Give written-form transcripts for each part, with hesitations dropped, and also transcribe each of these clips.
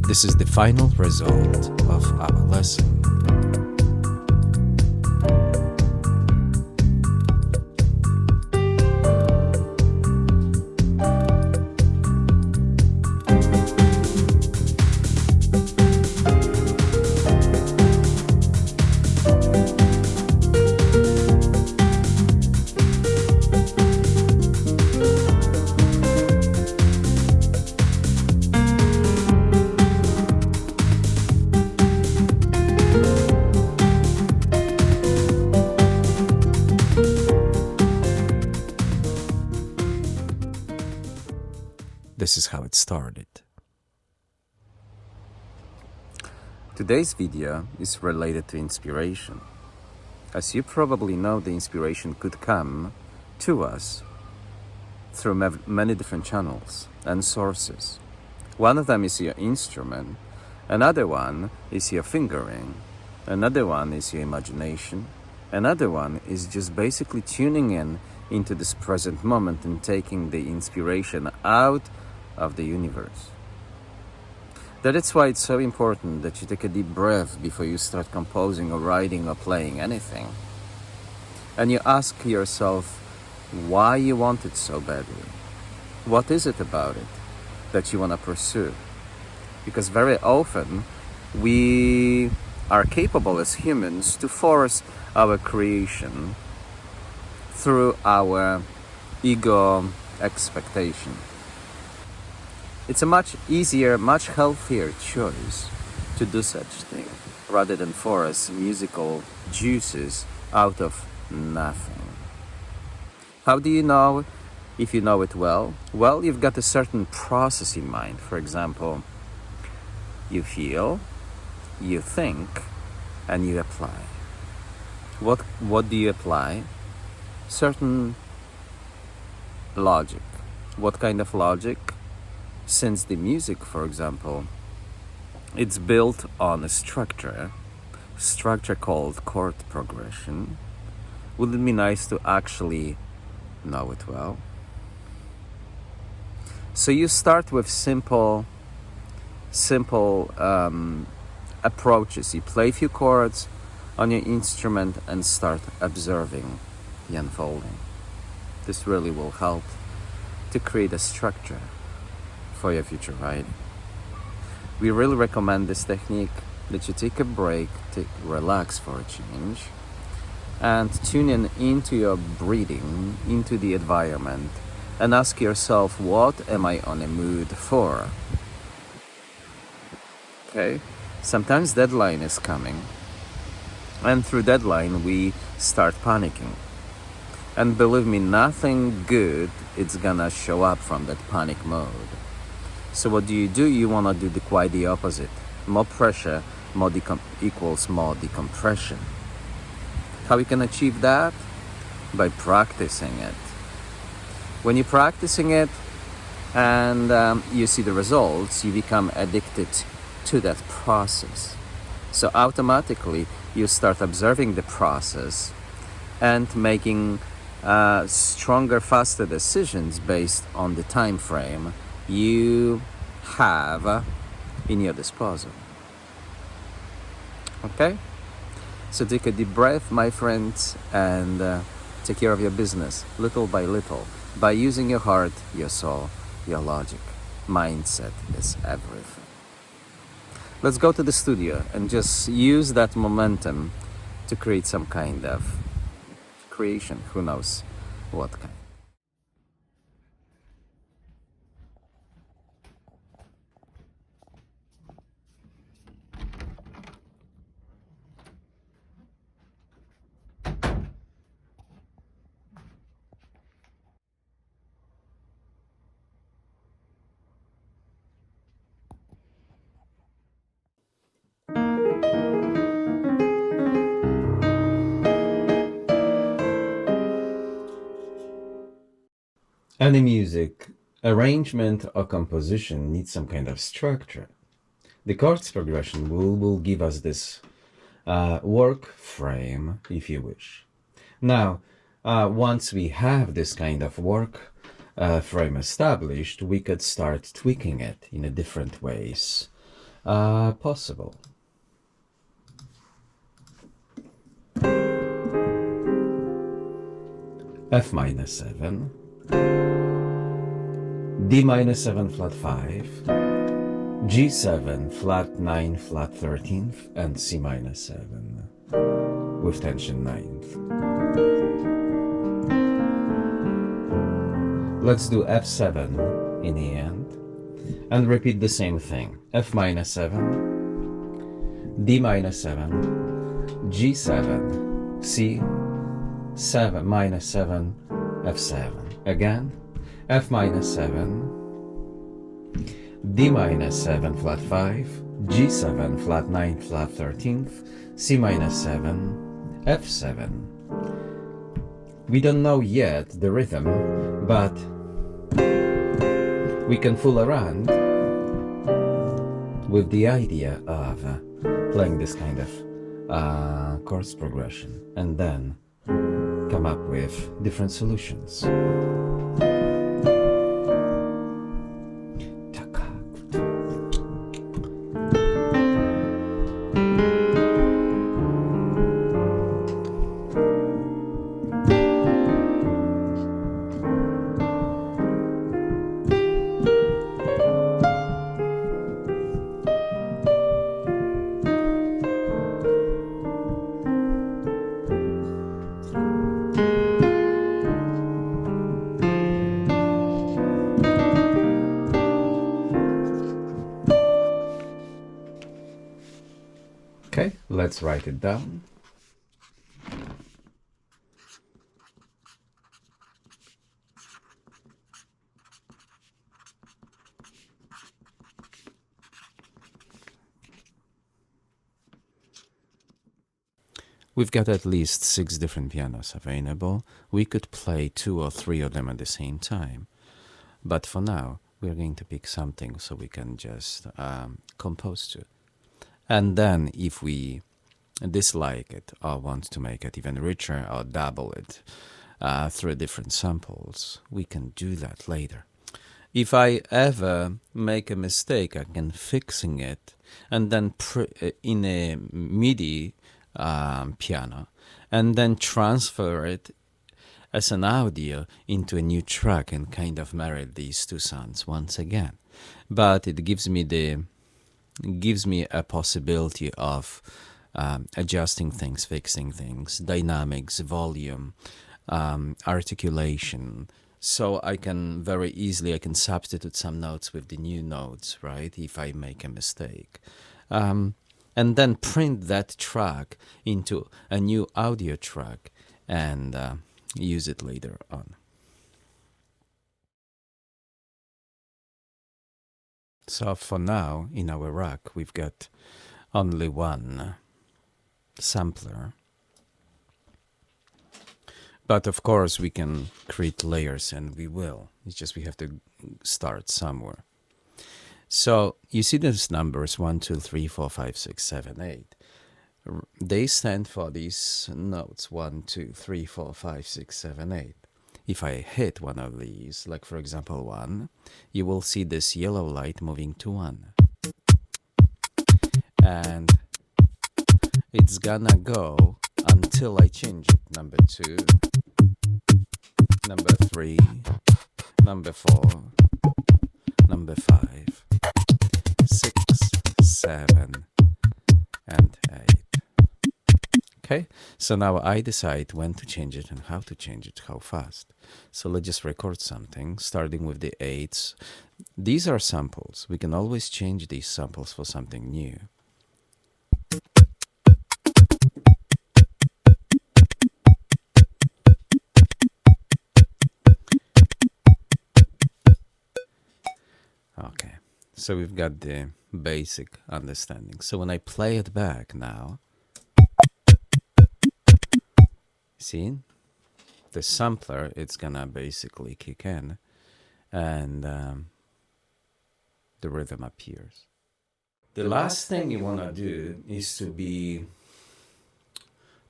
This is the final result of our lesson. This is how it started. Today's video is related to inspiration. As you probably know, the inspiration could come to us through many different channels and sources. One of them is your instrument, another one is your fingering, another one is your imagination, another one is just basically tuning in into this present moment and taking the inspiration out of the universe. That is why it's so important that you take a deep breath before you start composing or writing or playing anything. And you ask yourself why you want it so badly. What is it about it that you want to pursue? Because very often we are capable as humans to force our creation through our ego expectation. It's a much easier, much healthier choice to do such thing rather than force musical juices out of nothing. How do you know if you know it well? Well, you've got a certain process in mind. For example, you feel, you think, and you apply. What do you apply? Certain logic. What kind of logic? Since the music, for example, it's built on a structure called chord progression, would it be nice to actually know it well? So you start with simple approaches. You play a few chords on your instrument and start observing the unfolding. This really will help to create a structure for your future writing. We really recommend this technique, that you take a break, relax for a change, and tune in into your breathing, into the environment, and ask yourself, what am I on a mood for? Okay? Sometimes deadline is coming, and through deadline we start panicking. And believe me, nothing good is gonna show up from that panic mode. So what do? You want to do quite the opposite. More pressure equals more decompression. How you can achieve that? By practicing it. When you're practicing it and you see the results, you become addicted to that process. So automatically you start observing the process and making stronger, faster decisions based on the time frame you have in your disposal. Okay? So take a deep breath, my friends, and take care of your business little by little by using your heart, your soul, your logic. Mindset is everything. Let's go to the studio and just use that momentum to create some kind of creation. Who knows what kind. Any music, arrangement or composition needs some kind of structure. The chords progression will give us this work frame, if you wish. Now, once we have this kind of work frame established, we could start tweaking it in a different ways. possible. F minor 7, D minor 7 flat 5, G7 flat 9 flat 13th, and C minor 7 with tension 9th. Let's do F7 in the end and repeat the same thing. F minor 7, D minor 7, G7, C 7 minor 7, F7. Again, F minor 7, D minor 7 flat 5, G7 flat 9 flat 13th, C minor 7, F7. We don't know yet the rhythm, but we can fool around with the idea of playing this kind of chords progression and then come up with different solutions. Okay, let's write it down. We've got at least 6 different pianos available. We could play 2 or 3 of them at the same time. But for now, we're going to pick something so we can just compose to. And then if we dislike it or want to make it even richer or double it through different samples, we can do that later. If I ever make a mistake, I can fixing it and then in a MIDI piano and then transfer it as an audio into a new track and kind of marry these two sounds once again. But it gives me a possibility of adjusting things, fixing things, dynamics, volume, articulation. So I can very easily, I can substitute some notes with the new notes, right, if I make a mistake. And then print that track into a new audio track and use it later on. So for now, in our rack, we've got only one sampler. But of course, we can create layers, and we will. It's just we have to start somewhere. So you see these numbers 1, 2, 3, 4, 5, 6, 7, 8. They stand for these notes 1, 2, 3, 4, 5, 6, 7, 8. If I hit one of these, like for example 1, you will see this yellow light moving to 1. And it's gonna go until I change it. Number 2, number 3, number 4, number 5, 6, 7, and 8. Okay, so now I decide when to change it and how to change it, how fast. So let's just record something, starting with the 8s. These are samples. We can always change these samples for something new. Okay, so we've got the basic understanding. So when I play it back now, see, the sampler, it's gonna basically kick in and the rhythm appears. The last thing you wanna do is to be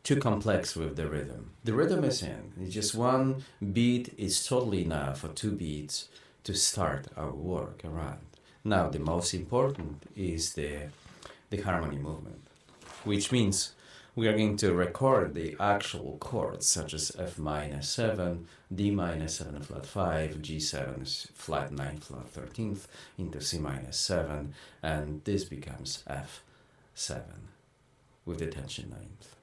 too complex with the rhythm. The rhythm is in. It's just one beat is totally enough, or 2 beats to start our work around. Now, the most important is the harmony movement, which means we are going to record the actual chords such as F minus 7, D minus 7 flat 5, G7 flat 9 flat 13th into C minus 7, and this becomes F7 with the tension ninth.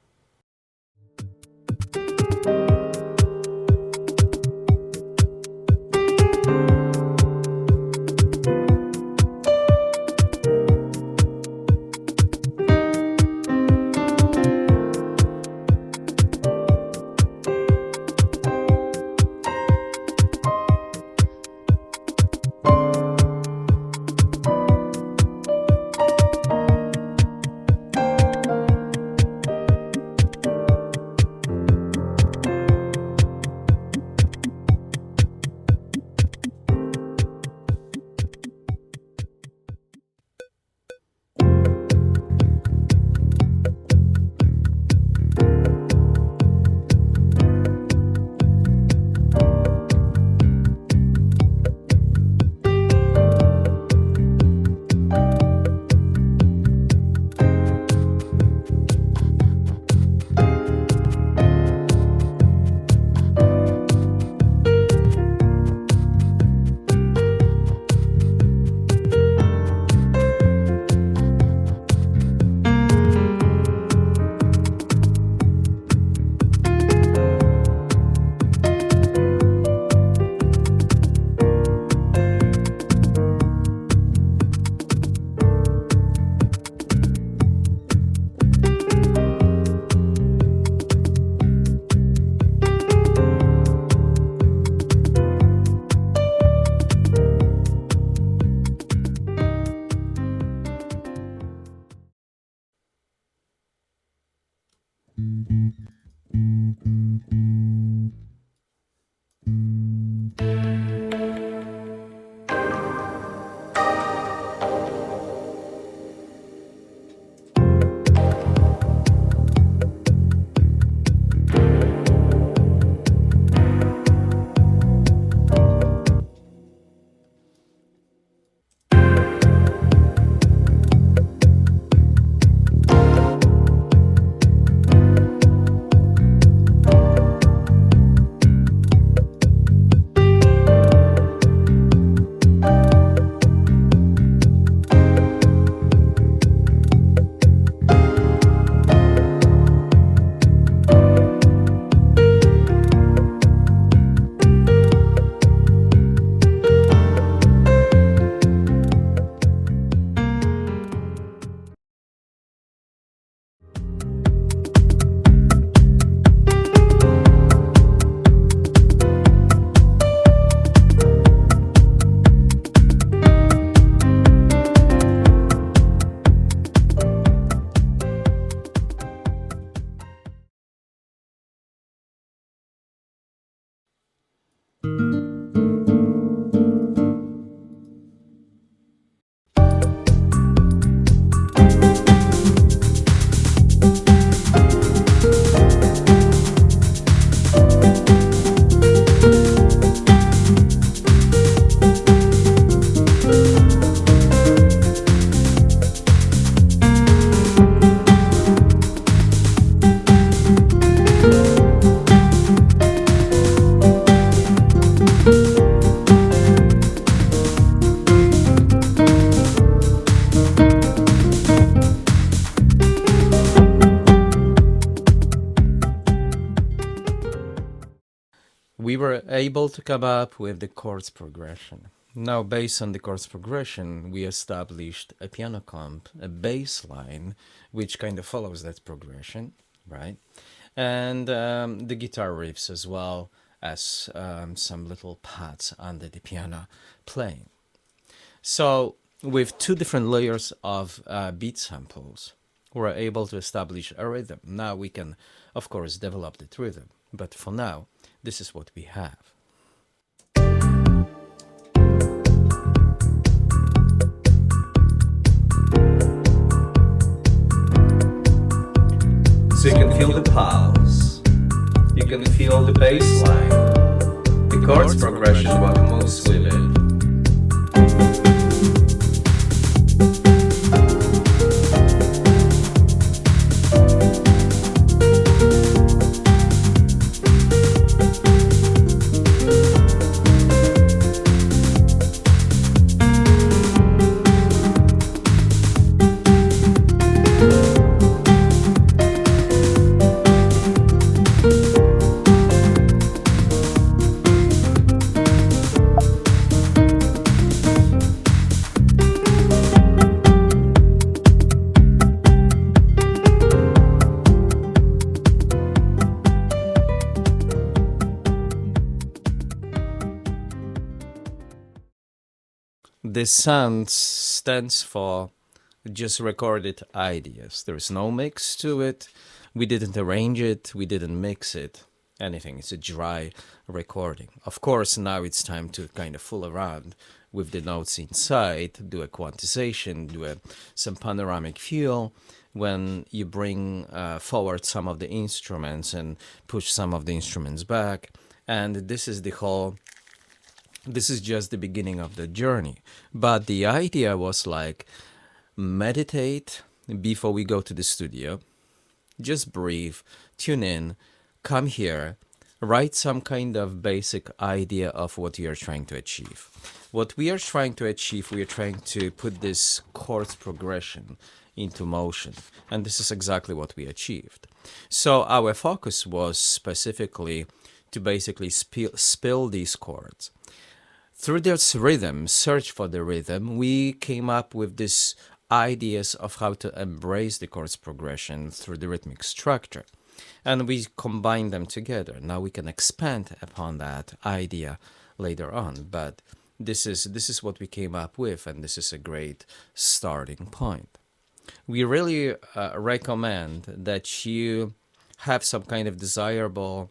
We were able to come up with the chords progression. Now, based on the chords progression, we established a piano comp, a bass line, which kind of follows that progression, right? And the guitar riffs as well as some little pads under the piano playing. So, with two different layers of beat samples, we're able to establish a rhythm. Now we can, of course, develop that rhythm. But for now, this is what we have. So you can feel the pulse, you can feel the bass line, the chords progression, what moves with it. this sound stands for just recorded ideas. There's no mix to it. We didn't arrange it. We didn't mix it. Anything. It's a dry recording. Of course, now it's time to kind of fool around with the notes inside, do a quantization, do some panoramic feel when you bring forward some of the instruments and push some of the instruments back. And this is just the beginning of the journey. But the idea was like, meditate before we go to the studio. Just breathe, tune in, come here, write some kind of basic idea of what you're trying to achieve. What we are trying to achieve, we are trying to put this chord progression into motion. And this is exactly what we achieved. So our focus was specifically to basically spill these chords. Through this rhythm, search for the rhythm, we came up with these ideas of how to embrace the chords progression through the rhythmic structure. And we combine them together. Now we can expand upon that idea later on. But this is what we came up with, and this is a great starting point. We really recommend that you have some kind of desirable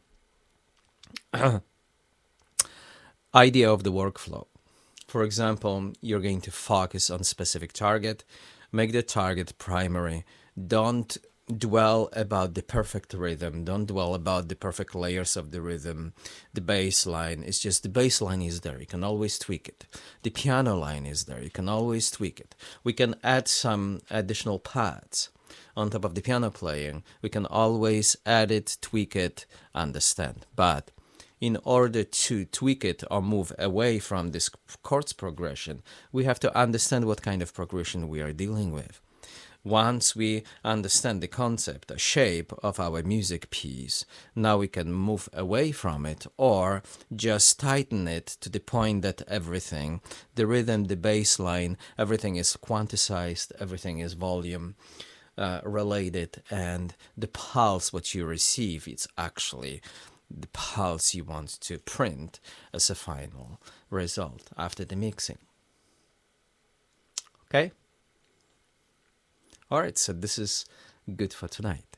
idea of the workflow. For example, you're going to focus on specific target, make the target primary. Don't dwell about the perfect rhythm. Don't dwell about the perfect layers of the rhythm. The bass line is just, the bass line is there. You can always tweak it. The piano line is there. You can always tweak it. We can add some additional pads on top of the piano playing. We can always add it, tweak it, understand. But in order to tweak it or move away from this chords progression, we have to understand what kind of progression we are dealing with. Once we understand the concept, the shape of our music piece, now we can move away from it or just tighten it to the point that everything, the rhythm, the bass line, everything is quantized, everything is volume related, and the pulse what you receive, it's actually the pulse you want to print as a final result after the mixing. Okay? Alright, so this is good for tonight.